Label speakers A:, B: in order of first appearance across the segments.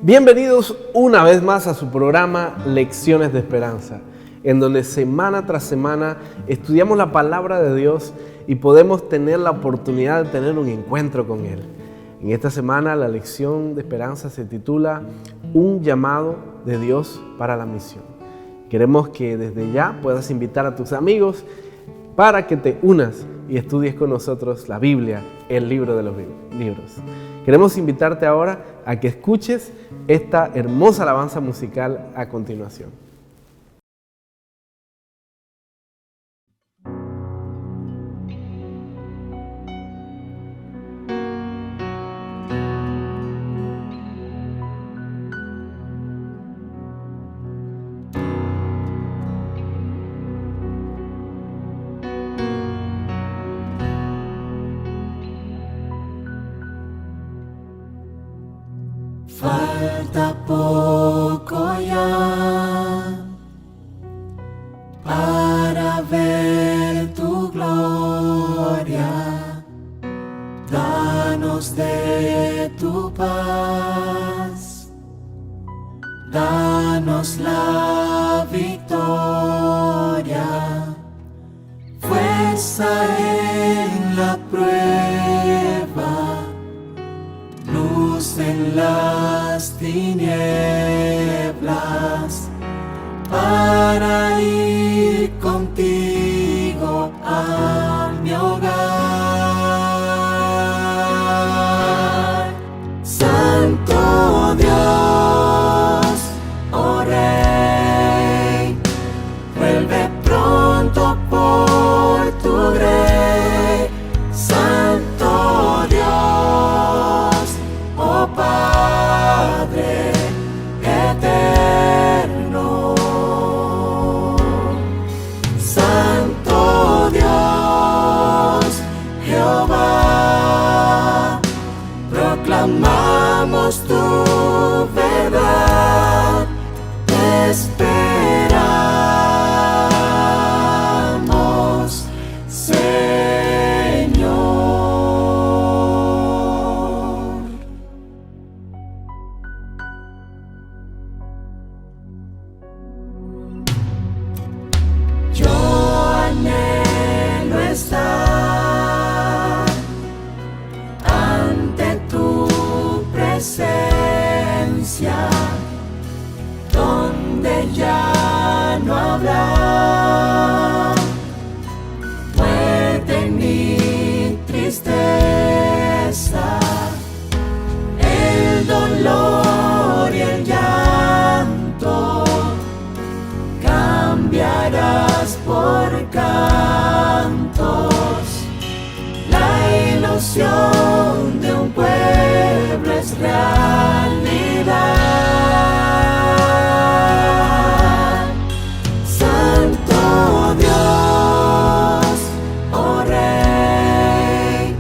A: Bienvenidos una vez más a su programa Lecciones de Esperanza, en donde semana tras semana estudiamos la palabra de Dios y podemos tener la oportunidad de tener un encuentro con Él. En esta semana la lección de esperanza se titula Un llamado de Dios para la misión. Queremos que desde ya puedas invitar a tus amigos para que te unas y estudies con nosotros la Biblia, el libro de los libros. Queremos invitarte ahora a que escuches esta hermosa alabanza musical a continuación.
B: Falta poco ya para ver tu gloria. Danos de tu paz, danos la victoria, fuerza en la prueba, luz en las tinieblas, para ir contigo a mi hogar. Santo Dios, oh Rey, vuelve pronto por tu grey. Santo Dios, oh Padre eterno. Santo Dios, Jehová, proclamamos tu verdad, te esperamos, Señor. Yo anhelo estar ante tu presencia, donde ya no habrá muerte ni tristeza, el dolor y el llanto cambiarás por cantos. La ilusión de un pueblo es realidad. Santo Dios, oh Rey,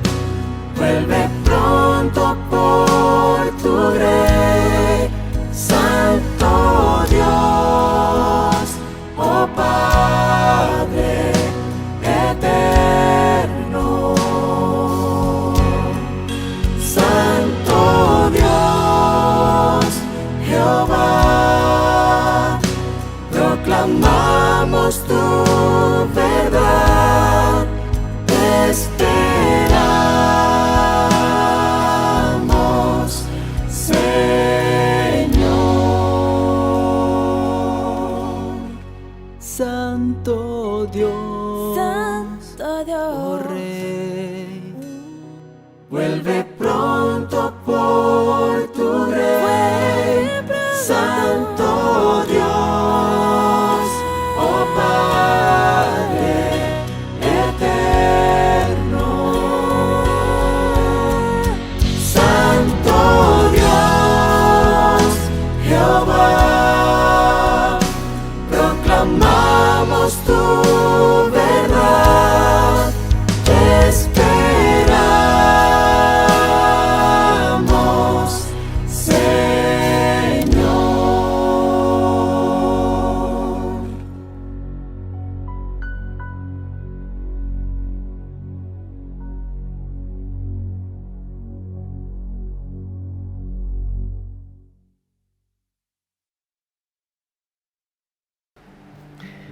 B: vuelve pronto por tu grey. Santo Dios, oh Padre eterno. Santo Dios, Jehová, proclamamos tu verdad, te esperamos, Señor. Santo Dios, oh Rey, vuelve pronto por tu grey. Santo Dios, oh Padre eterno. Santo Dios, Jehová, proclamamos tu verdad, te esperamos,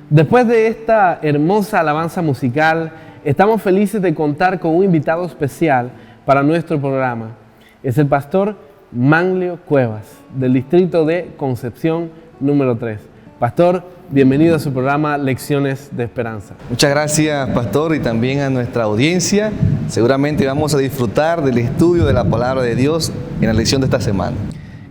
A: Después de esta hermosa alabanza musical, estamos felices de contar con un invitado especial para nuestro programa. Es el pastor Manlio Cuevas, del distrito de Concepción número 3. Pastor, bienvenido a su programa Lecciones de Esperanza.
C: Muchas gracias, pastor, y también a nuestra audiencia. Seguramente vamos a disfrutar del estudio de la palabra de Dios en la lección de esta semana.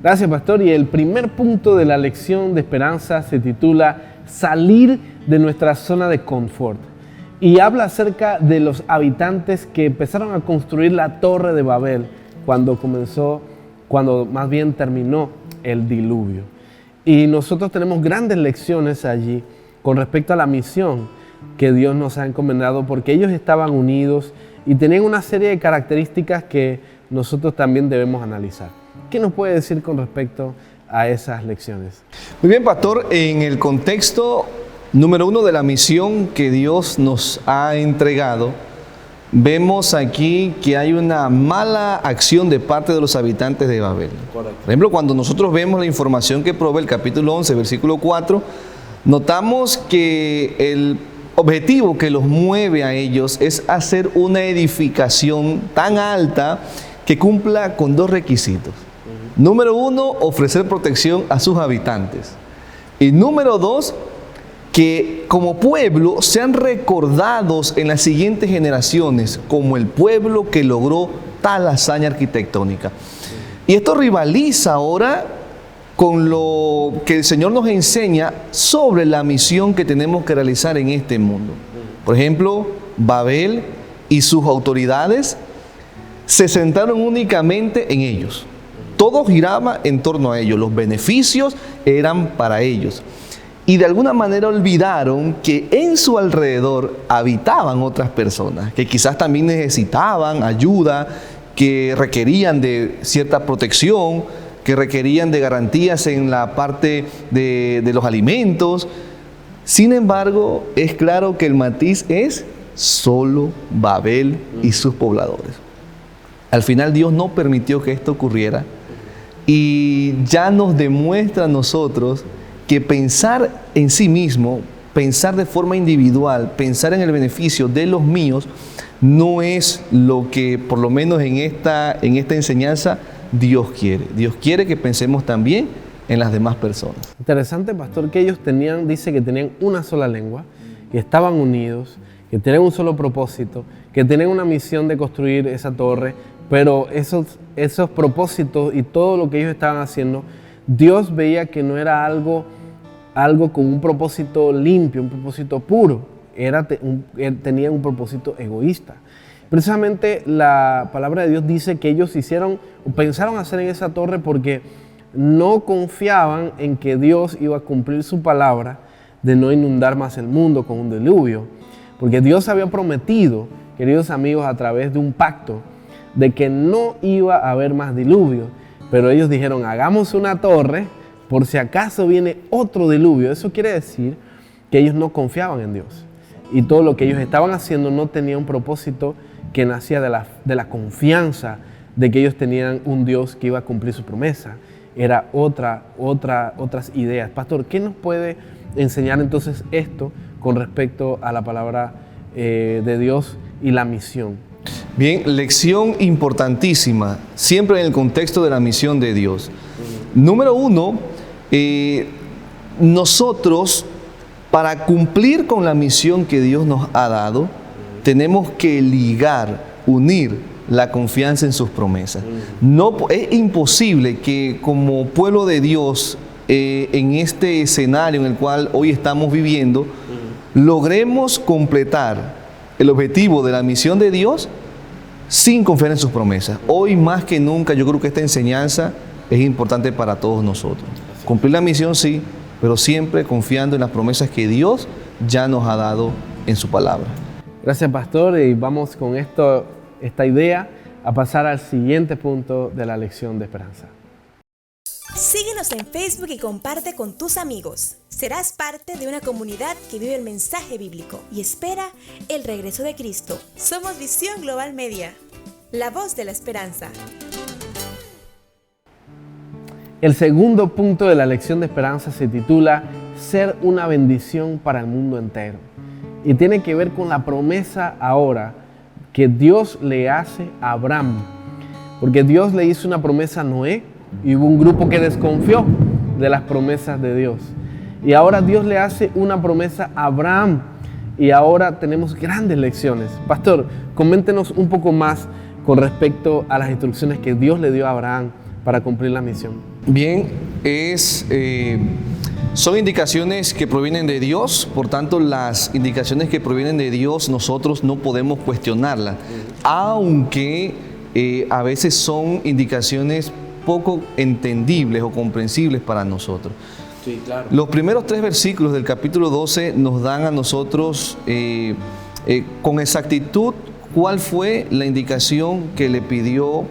A: Gracias, pastor. Y el primer punto de la lección de esperanza se titula Salir de nuestra zona de confort. Y habla acerca de los habitantes que empezaron a construir la Torre de Babel cuando más bien terminó el diluvio. Y nosotros tenemos grandes lecciones allí con respecto a la misión que Dios nos ha encomendado, porque ellos estaban unidos y tenían una serie de características que nosotros también debemos analizar. ¿Qué nos puede decir con respecto a esas lecciones?
C: Muy bien, pastor, en el contexto número 1 de la misión que Dios nos ha entregado, vemos aquí que hay una mala acción de parte de los habitantes de Babel.
A: Correcto.
C: Por ejemplo, cuando nosotros vemos la información que provee el capítulo 11, versículo 4, notamos que el objetivo que los mueve a ellos es hacer una edificación tan alta que cumpla con 2 requisitos. Número 1, ofrecer protección a sus habitantes. Y número 2, que como pueblo sean recordados en las siguientes generaciones como el pueblo que logró tal hazaña arquitectónica. Y esto rivaliza ahora con lo que el Señor nos enseña sobre la misión que tenemos que realizar en este mundo. Por ejemplo, Babel y sus autoridades se centraron únicamente en ellos. Todo giraba en torno a ellos, los beneficios eran para ellos. Y de alguna manera olvidaron que en su alrededor habitaban otras personas, que quizás también necesitaban ayuda, que requerían de cierta protección, que requerían de garantías en la parte de los alimentos. Sin embargo, es claro que el matiz es solo Babel y sus pobladores. Al final Dios no permitió que esto ocurriera y ya nos demuestra a nosotros que pensar en sí mismo, pensar de forma individual, pensar en el beneficio de los míos, no es lo que, por lo menos en esta enseñanza, Dios quiere. Dios quiere que pensemos también en las demás personas.
A: Interesante, pastor, que ellos dice que tenían una sola lengua, que estaban unidos, que tenían un solo propósito, que tenían una misión de construir esa torre, pero esos propósitos y todo lo que ellos estaban haciendo, Dios veía que no era algo con un propósito limpio, un propósito puro. Tenían un propósito egoísta. Precisamente la palabra de Dios dice que ellos pensaron hacer en esa torre porque no confiaban en que Dios iba a cumplir su palabra de no inundar más el mundo con un diluvio. Porque Dios había prometido, queridos amigos, a través de un pacto, de que no iba a haber más diluvio. Pero ellos dijeron, hagamos una torre por si acaso viene otro diluvio. Eso quiere decir que ellos no confiaban en Dios. Y todo lo que ellos estaban haciendo no tenía un propósito que nacía de la confianza de que ellos tenían un Dios que iba a cumplir su promesa. Era otras ideas. Pastor, ¿qué nos puede enseñar entonces esto con respecto a la palabra de Dios y la misión?
C: Bien, lección importantísima, siempre en el contexto de la misión de Dios. Número 1, nosotros, para cumplir con la misión que Dios nos ha dado, tenemos que unir la confianza en sus promesas. No, es imposible que como pueblo de Dios, en este escenario en el cual hoy estamos viviendo, logremos completar el objetivo de la misión de Dios sin confiar en sus promesas. Hoy más que nunca yo creo que esta enseñanza es importante para todos nosotros. Cumplir la misión sí, pero siempre confiando en las promesas que Dios ya nos ha dado en su palabra.
A: Gracias, pastor, y vamos con esta idea a pasar al siguiente punto de la lección de esperanza.
B: Síguenos en Facebook y comparte con tus amigos. Serás parte de una comunidad que vive el mensaje bíblico y espera el regreso de Cristo. Somos Visión Global Media, la voz de la esperanza.
A: El segundo punto de la lección de esperanza se titula Ser una bendición para el mundo entero. Y tiene que ver con la promesa ahora que Dios le hace a Abraham. Porque Dios le hizo una promesa a Noé y hubo un grupo que desconfió de las promesas de Dios. Y ahora Dios le hace una promesa a Abraham. Y ahora tenemos grandes lecciones. Pastor, coméntenos un poco más con respecto a las instrucciones que Dios le dio a Abraham para cumplir la misión.
C: Bien, son indicaciones que provienen de Dios, por tanto las indicaciones que provienen de Dios nosotros no podemos cuestionarlas, aunque a veces son indicaciones poco entendibles o comprensibles para nosotros.
A: Sí, claro.
C: Los primeros 3 versículos del capítulo 12 nos dan a nosotros con exactitud cuál fue la indicación que le pidió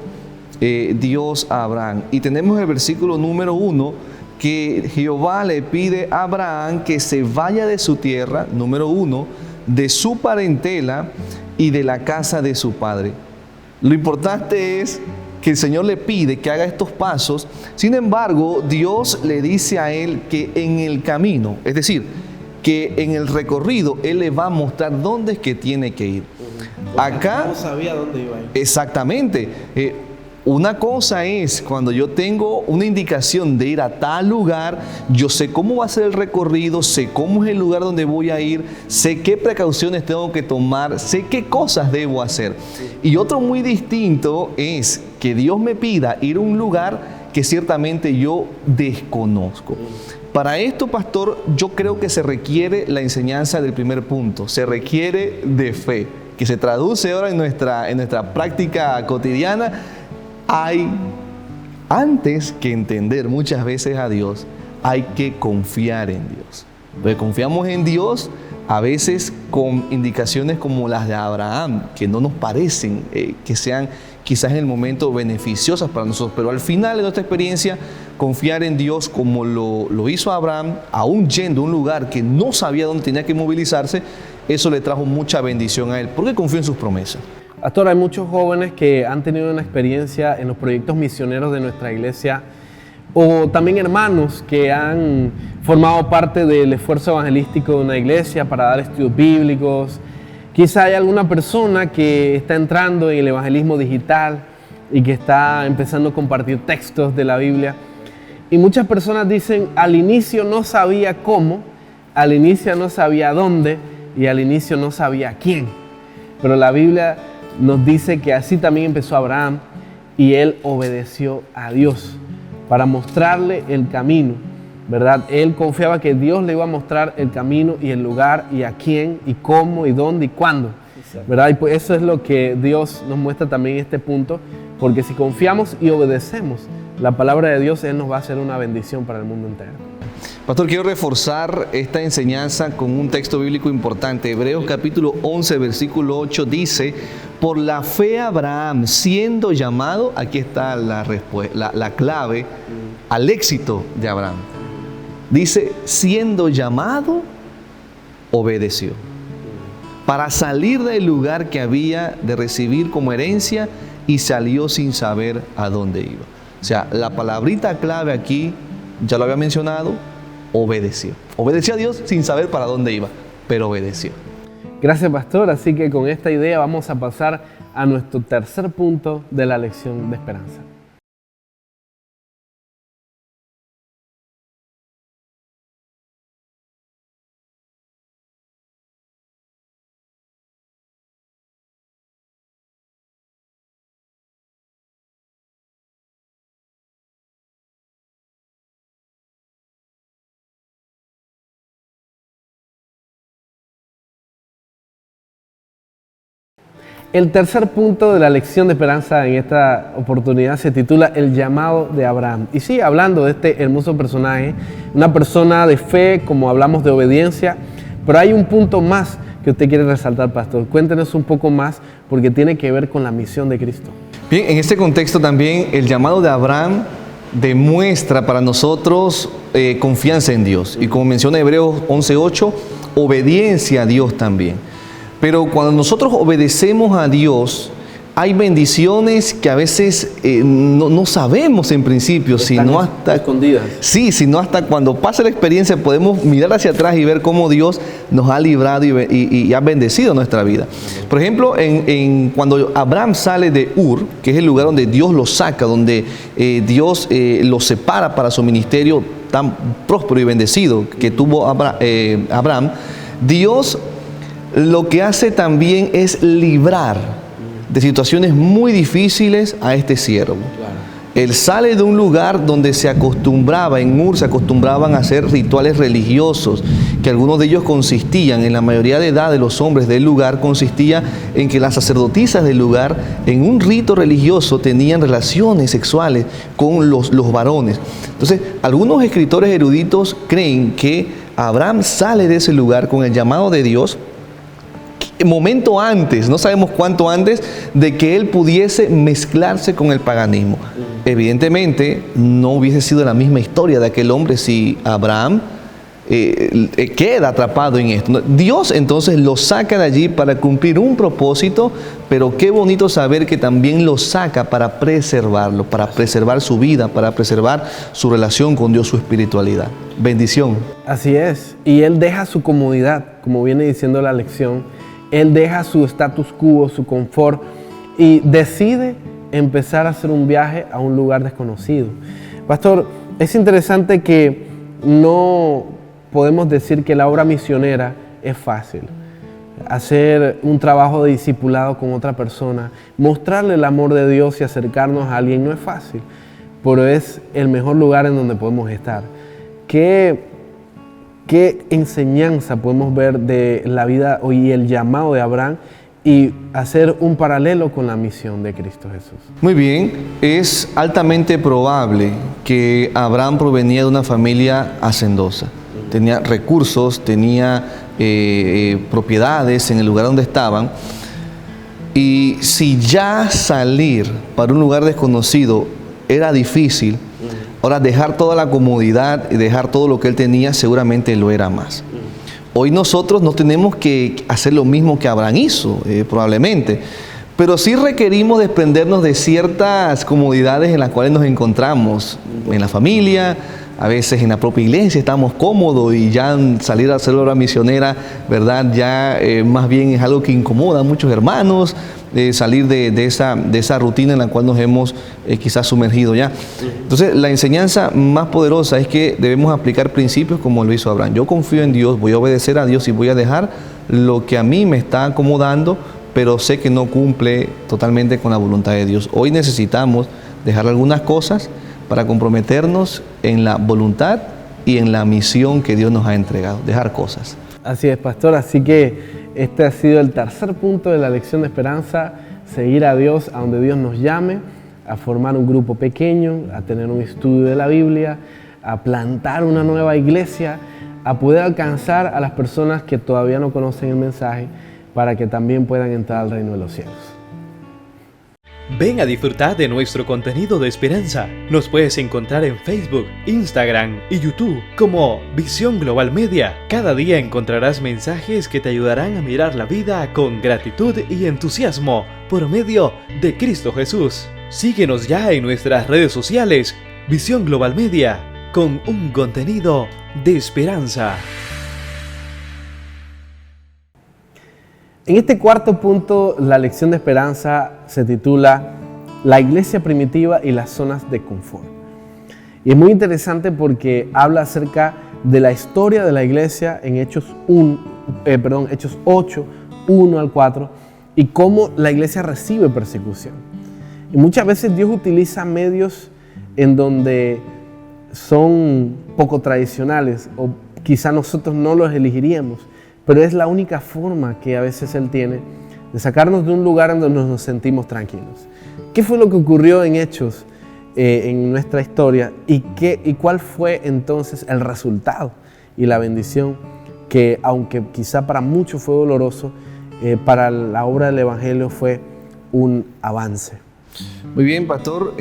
C: Dios a Abraham. Y tenemos el versículo número 1, que Jehová le pide a Abraham que se vaya de su tierra, número 1, de su parentela y de la casa de su padre. Lo importante es que el Señor le pide que haga estos pasos. Sin embargo, Dios le dice a él que en el camino, es decir, que en el recorrido Él le va a mostrar dónde es que tiene que ir. Acá
A: no sabía dónde iba a ir.
C: Exactamente. Una cosa es cuando yo tengo una indicación de ir a tal lugar, yo sé cómo va a ser el recorrido, sé cómo es el lugar donde voy a ir, sé qué precauciones tengo que tomar, sé qué cosas debo hacer. Y otro muy distinto es que Dios me pida ir a un lugar que ciertamente yo desconozco. Para esto, pastor, yo creo que se requiere la enseñanza del primer punto, se requiere de fe, que se traduce ahora en nuestra práctica cotidiana. Antes que entender muchas veces a Dios, hay que confiar en Dios. Porque confiamos en Dios a veces con indicaciones como las de Abraham, que no nos parecen que sean quizás en el momento beneficiosas para nosotros, pero al final de nuestra experiencia, confiar en Dios como lo hizo Abraham, aún yendo a un lugar que no sabía dónde tenía que movilizarse, eso le trajo mucha bendición a él, porque confió en sus promesas.
A: Pastor, hay muchos jóvenes que han tenido una experiencia en los proyectos misioneros de nuestra iglesia, o también hermanos que han formado parte del esfuerzo evangelístico de una iglesia para dar estudios bíblicos. Quizá hay alguna persona que está entrando en el evangelismo digital y que está empezando a compartir textos de la Biblia. Y muchas personas dicen, al inicio no sabía cómo, al inicio no sabía dónde y al inicio no sabía quién. Pero la Biblia nos dice que así también empezó Abraham y él obedeció a Dios para mostrarle el camino, ¿verdad? Él confiaba que Dios le iba a mostrar el camino y el lugar y a quién y cómo y dónde y cuándo, ¿verdad? Y pues eso es lo que Dios nos muestra también en este punto, porque si confiamos y obedecemos la palabra de Dios, Él nos va a hacer una bendición para el mundo entero.
C: Pastor, quiero reforzar esta enseñanza con un texto bíblico importante. Hebreos capítulo 11, versículo 8 dice, por la fe Abraham, siendo llamado, aquí está la clave al éxito de Abraham. Dice, siendo llamado, obedeció. Para salir del lugar que había de recibir como herencia y salió sin saber a dónde iba. O sea, la palabrita clave aquí, ya lo había mencionado, obedeció. Obedeció a Dios sin saber para dónde iba, pero obedeció.
A: Gracias, pastor. Así que con esta idea vamos a pasar a nuestro tercer punto de la lección de esperanza. El tercer punto de la lección de esperanza en esta oportunidad se titula El llamado de Abraham. Y sí, hablando de este hermoso personaje, una persona de fe, como hablamos de obediencia, pero hay un punto más que usted quiere resaltar, pastor. Cuéntenos un poco más, porque tiene que ver con la misión de Cristo.
C: Bien, en este contexto también el llamado de Abraham demuestra para nosotros confianza en Dios. Y como menciona Hebreos 11:8, obediencia a Dios también. Pero cuando nosotros obedecemos a Dios, hay bendiciones que a veces no sabemos en principio, sino hasta
A: escondidas.
C: Sí, sino hasta cuando pasa la experiencia podemos mirar hacia atrás y ver cómo Dios nos ha librado y ha bendecido nuestra vida. Por ejemplo, cuando Abraham sale de Ur, que es el lugar donde Dios lo saca, donde Dios lo separa para su ministerio tan próspero y bendecido que tuvo Abraham, Dios lo que hace también es librar de situaciones muy difíciles a este siervo.
A: Claro.
C: Él sale de un lugar donde se acostumbraba, en Ur se acostumbraban a hacer rituales religiosos, que algunos de ellos consistían, en la mayoría de edad de los hombres del lugar, consistía en que las sacerdotisas del lugar, en un rito religioso, tenían relaciones sexuales con los varones. Entonces, algunos escritores eruditos creen que Abraham sale de ese lugar con el llamado de Dios, momento antes, no sabemos cuánto antes, de que él pudiese mezclarse con el paganismo. Evidentemente, no hubiese sido la misma historia de aquel hombre si Abraham queda atrapado en esto. Dios entonces lo saca de allí para cumplir un propósito, pero qué bonito saber que también lo saca para preservarlo, para preservar su vida, para preservar su relación con Dios, su espiritualidad. Bendición.
A: Así es. Y él deja su comodidad, como viene diciendo la lección. Él deja su status quo, su confort, y decide empezar a hacer un viaje a un lugar desconocido. Pastor, es interesante que no podemos decir que la obra misionera es fácil. Hacer un trabajo de discipulado con otra persona, mostrarle el amor de Dios y acercarnos a alguien no es fácil, pero es el mejor lugar en donde podemos estar. ¿Qué enseñanza podemos ver de la vida y el llamado de Abraham y hacer un paralelo con la misión de Cristo Jesús?
C: Muy bien, es altamente probable que Abraham provenía de una familia hacendosa. Tenía recursos, tenía propiedades en el lugar donde estaban. Y si ya salir para un lugar desconocido era difícil, ahora dejar toda la comodidad y dejar todo lo que él tenía seguramente lo era más. Hoy nosotros no tenemos que hacer lo mismo que Abraham hizo, probablemente, pero sí requerimos desprendernos de ciertas comodidades en las cuales nos encontramos en la familia. A veces en la propia iglesia estamos cómodos y ya salir a hacer la obra misionera, ¿verdad? Ya más bien es algo que incomoda a muchos hermanos, salir de esa rutina en la cual nos hemos quizás sumergido ya. Entonces, la enseñanza más poderosa es que debemos aplicar principios como lo hizo Abraham. Yo confío en Dios, voy a obedecer a Dios y voy a dejar lo que a mí me está acomodando, pero sé que no cumple totalmente con la voluntad de Dios. Hoy necesitamos dejar algunas cosas para comprometernos en la voluntad y en la misión que Dios nos ha entregado, dejar cosas.
A: Así es, pastor. Así que este ha sido el tercer punto de la lección de esperanza: seguir a Dios a donde Dios nos llame, a formar un grupo pequeño, a tener un estudio de la Biblia, a plantar una nueva iglesia, a poder alcanzar a las personas que todavía no conocen el mensaje para que también puedan entrar al reino de los cielos.
D: Ven a disfrutar de nuestro contenido de esperanza. Nos puedes encontrar en Facebook, Instagram y YouTube como Visión Global Media. Cada día encontrarás mensajes que te ayudarán a mirar la vida con gratitud y entusiasmo por medio de Cristo Jesús. Síguenos ya en nuestras redes sociales, Visión Global Media, con un contenido de esperanza.
A: En este cuarto punto, la lección de esperanza se titula La iglesia primitiva y las zonas de confort. Y es muy interesante porque habla acerca de la historia de la iglesia en Hechos 8, 1 al 4, y cómo la iglesia recibe persecución. Y muchas veces Dios utiliza medios en donde son poco tradicionales o quizá nosotros no los elegiríamos, pero es la única forma que a veces Él tiene de sacarnos de un lugar en donde nos sentimos tranquilos. ¿Qué fue lo que ocurrió en Hechos, en nuestra historia? ¿Y cuál fue entonces el resultado y la bendición que, aunque quizá para muchos fue doloroso, para la obra del Evangelio fue un avance?
C: Muy bien, pastor.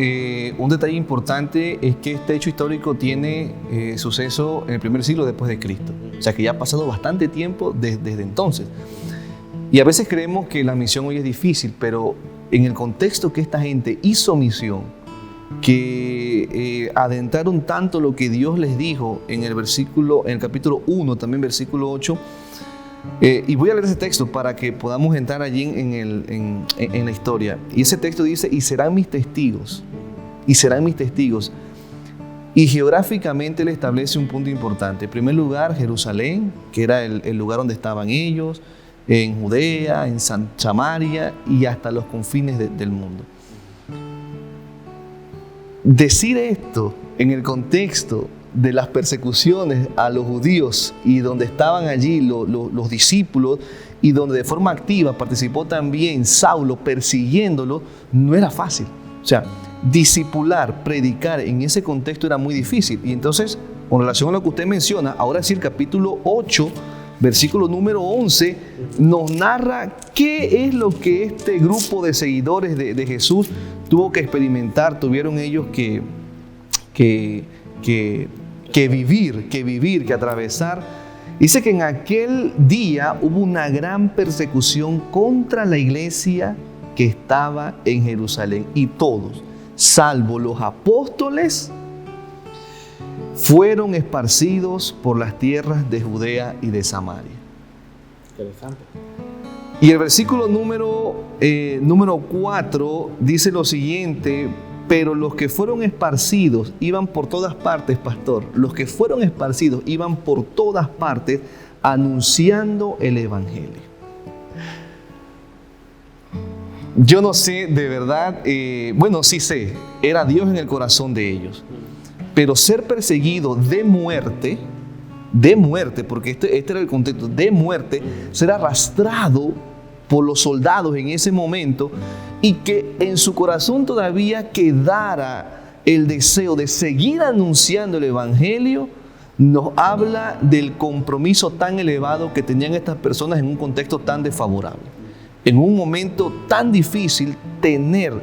C: Un detalle importante es que este hecho histórico tiene suceso en el primer siglo después de Cristo. O sea que ya ha pasado bastante tiempo desde entonces. Y a veces creemos que la misión hoy es difícil, pero en el contexto que esta gente hizo misión, que adentraron tanto lo que Dios les dijo en el capítulo 1, también versículo 8, y voy a leer ese texto para que podamos entrar allí en la historia. Y ese texto dice: y serán mis testigos, y serán mis testigos. Y geográficamente le establece un punto importante. En primer lugar, Jerusalén, que era el lugar donde estaban ellos, en Judea, en Samaria y hasta los confines del mundo. Decir esto en el contexto de las persecuciones a los judíos y donde estaban allí los discípulos y donde de forma activa participó también Saulo persiguiéndolo, no era fácil. O sea, discipular, predicar en ese contexto era muy difícil. Y entonces, con relación a lo que usted menciona, ahora sí el capítulo 8, versículo número 11, nos narra qué es lo que este grupo de seguidores de Jesús tuvo que experimentar, tuvieron ellos que vivir, que atravesar. Dice que en aquel día hubo una gran persecución contra la iglesia que estaba en Jerusalén, y todos, salvo los apóstoles, fueron esparcidos por las tierras de Judea y de Samaria.
A: Interesante.
C: Y el versículo número 4 dice lo siguiente: pero los que fueron esparcidos iban por todas partes, pastor. Los que fueron esparcidos iban por todas partes anunciando el evangelio. Yo no sé de verdad, bueno, sí sé, era Dios en el corazón de ellos. Pero ser perseguido de muerte, porque este era el contexto, de muerte, ser arrastrado por los soldados en ese momento, y que en su corazón todavía quedara el deseo de seguir anunciando el evangelio, nos habla del compromiso tan elevado que tenían estas personas en un contexto tan desfavorable. En un momento tan difícil, tener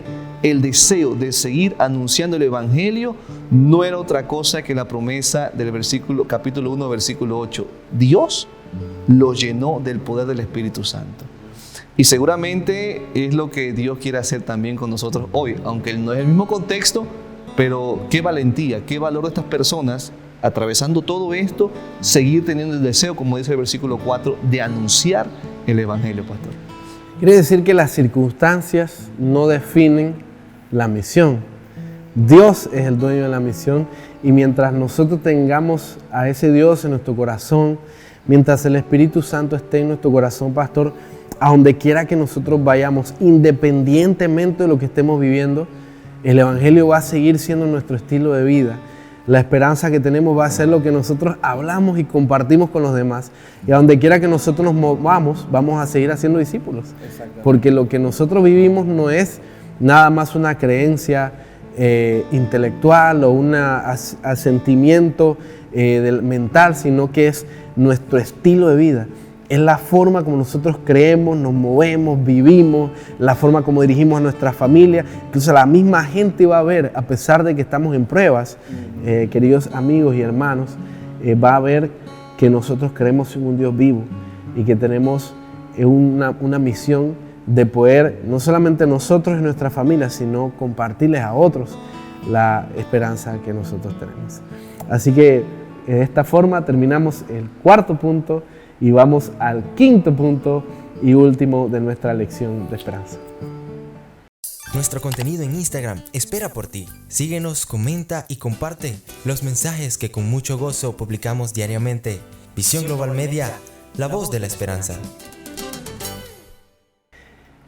C: el deseo de seguir anunciando el evangelio no era otra cosa que la promesa del capítulo 1, versículo 8. Dios lo llenó del poder del Espíritu Santo. Y seguramente es lo que Dios quiere hacer también con nosotros hoy, aunque no es el mismo contexto, pero qué valentía, qué valor de estas personas, atravesando todo esto, seguir teniendo el deseo, como dice el versículo 4, de anunciar el evangelio, pastor.
A: Quiere decir que las circunstancias no definen la misión. Dios es el dueño de la misión, y mientras nosotros tengamos a ese Dios en nuestro corazón, mientras el Espíritu Santo esté en nuestro corazón, pastor, a donde quiera que nosotros vayamos, independientemente de lo que estemos viviendo, el evangelio va a seguir siendo nuestro estilo de vida. La esperanza que tenemos va a ser lo que nosotros hablamos y compartimos con los demás. Y a donde quiera que nosotros nos movamos, vamos a seguir haciendo discípulos. Porque lo que nosotros vivimos no es nada más una creencia intelectual o un asentimiento mental, sino que es nuestro estilo de vida. Es la forma como nosotros creemos, nos movemos, vivimos, la forma como dirigimos a nuestra familia. Incluso la misma gente va a ver, a pesar de que estamos en pruebas, queridos amigos y hermanos, va a ver que nosotros creemos en un Dios vivo y que tenemos una misión de poder, no solamente nosotros y nuestra familia, sino compartirles a otros la esperanza que nosotros tenemos. Así que de esta forma terminamos el cuarto punto y vamos al quinto punto y último de nuestra lección de esperanza.
E: Nuestro contenido en Instagram espera por ti. Síguenos, comenta y comparte los mensajes que con mucho gozo publicamos diariamente. Visión Global Media, la voz de la esperanza.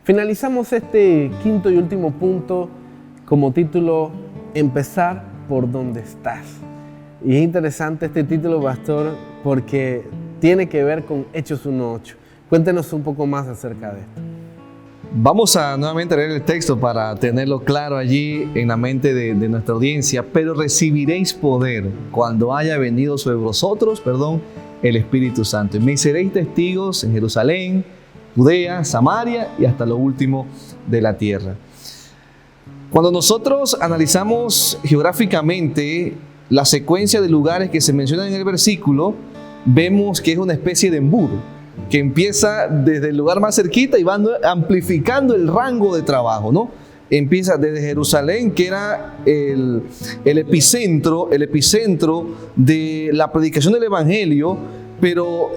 A: Finalizamos este quinto y último punto como título: empezar por donde estás. Y es interesante este título, pastor, porque tiene que ver con Hechos 1:8. Cuéntenos un poco más acerca de esto.
C: Vamos a nuevamente leer el texto para tenerlo claro allí en la mente de nuestra audiencia. Pero recibiréis poder cuando haya venido sobre vosotros, el Espíritu Santo. Y me seréis testigos en Jerusalén, Judea, Samaria y hasta lo último de la tierra. Cuando nosotros analizamos geográficamente la secuencia de lugares que se mencionan en el versículo, vemos que es una especie de embudo. que empieza desde el lugar más cerquita y van amplificando el rango de trabajo, ¿no? Empieza desde Jerusalén, que era el epicentro de la predicación del Evangelio, pero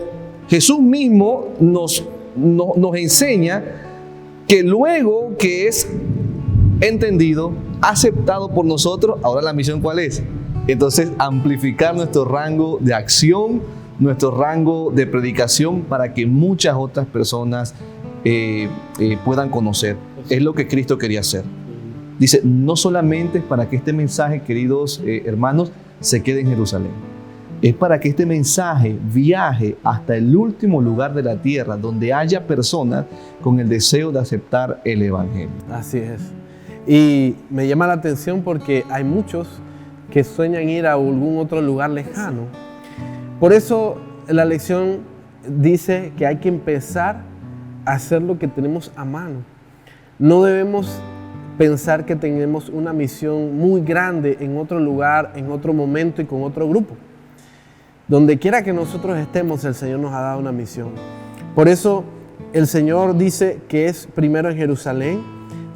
C: Jesús mismo nos enseña que luego que es entendido, aceptado por nosotros, ahora la misión ¿cuál es? Entonces, amplificar nuestro rango de acción, nuestro rango de predicación para que muchas otras personas puedan conocer. Es lo que Cristo quería hacer. Dice, no solamente es para que este mensaje, queridos hermanos, se quede en Jerusalén. Es para que este mensaje viaje hasta el último lugar de la tierra, donde haya personas con el deseo de aceptar el Evangelio.
A: Así es. Y me llama la atención porque hay muchos que sueñan ir a algún otro lugar lejano. Por eso la lección dice que hay que empezar a hacer lo que tenemos a mano. No debemos pensar que tenemos una misión muy grande en otro lugar, en otro momento y con otro grupo. Donde quiera que nosotros estemos, el Señor nos ha dado una misión. Por eso el Señor dice que es primero en Jerusalén,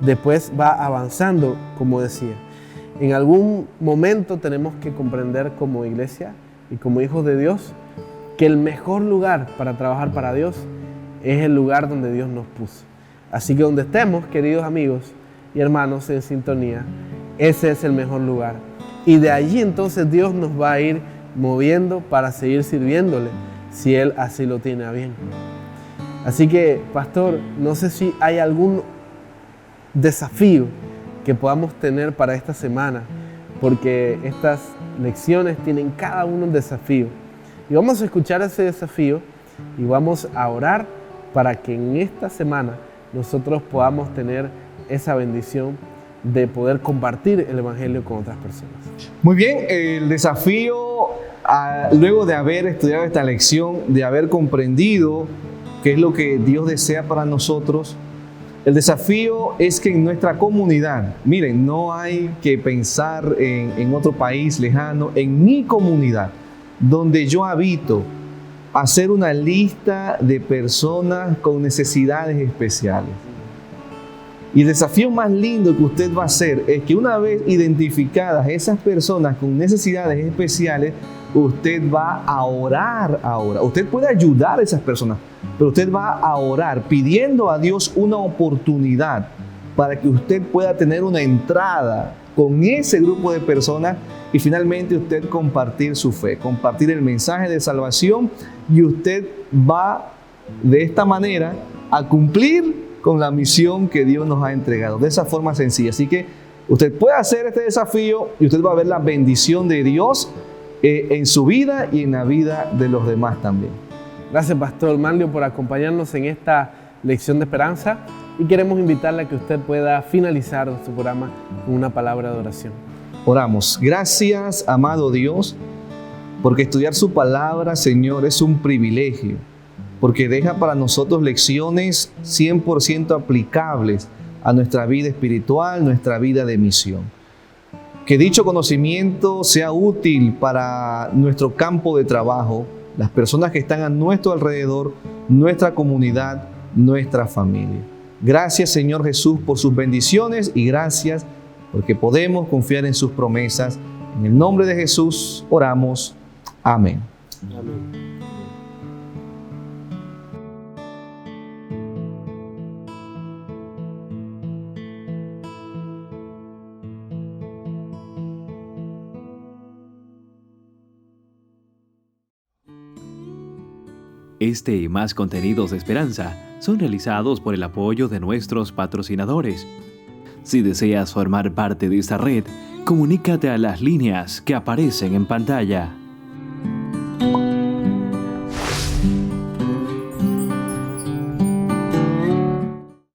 A: después va avanzando, como decía. En algún momento tenemos que comprender como iglesia y como hijos de Dios que el mejor lugar para trabajar para Dios es el lugar donde Dios nos puso. Así que donde estemos, queridos amigos y hermanos en sintonía, ese es el mejor lugar. Y de allí entonces Dios nos va a ir moviendo para seguir sirviéndole, si Él así lo tiene a bien. Así que, pastor, no sé si hay algún desafío que podamos tener para esta semana, porque estas lecciones tienen cada uno un desafío. Y vamos a escuchar ese desafío y vamos a orar para que en esta semana nosotros podamos tener esa bendición de poder compartir el Evangelio con otras personas.
C: Muy bien, el desafío, luego de haber estudiado esta lección, de haber comprendido qué es lo que Dios desea para nosotros, el desafío es que en nuestra comunidad, miren, no hay que pensar en otro país lejano, en mi comunidad, donde yo habito, hacer una lista de personas con necesidades especiales. Y el desafío más lindo que usted va a hacer es que una vez identificadas esas personas con necesidades especiales, usted va a orar ahora. Usted puede ayudar a esas personas, pero usted va a orar pidiendo a Dios una oportunidad para que usted pueda tener una entrada con ese grupo de personas y finalmente usted compartir su fe, compartir el mensaje de salvación, y usted va de esta manera a cumplir con la misión que Dios nos ha entregado, de esa forma sencilla. Así que usted puede hacer este desafío y usted va a ver la bendición de Dios en su vida y en la vida de los demás también.
A: Gracias, Pastor Manlio, por acompañarnos en esta lección de esperanza, y queremos invitarle a que usted pueda finalizar nuestro programa con una palabra de oración.
C: Oramos. Gracias, amado Dios, porque estudiar su palabra, Señor, es un privilegio, porque deja para nosotros lecciones 100% aplicables a nuestra vida espiritual, nuestra vida de misión. Que dicho conocimiento sea útil para nuestro campo de trabajo, las personas que están a nuestro alrededor, nuestra comunidad, nuestra familia. Gracias, Señor Jesús, por sus bendiciones, y gracias porque podemos confiar en sus promesas. En el nombre de Jesús oramos. Amén.
A: Amén.
D: Este y más contenidos de esperanza son realizados por el apoyo de nuestros patrocinadores. Si deseas formar parte de esta red, comunícate a las líneas que aparecen en pantalla.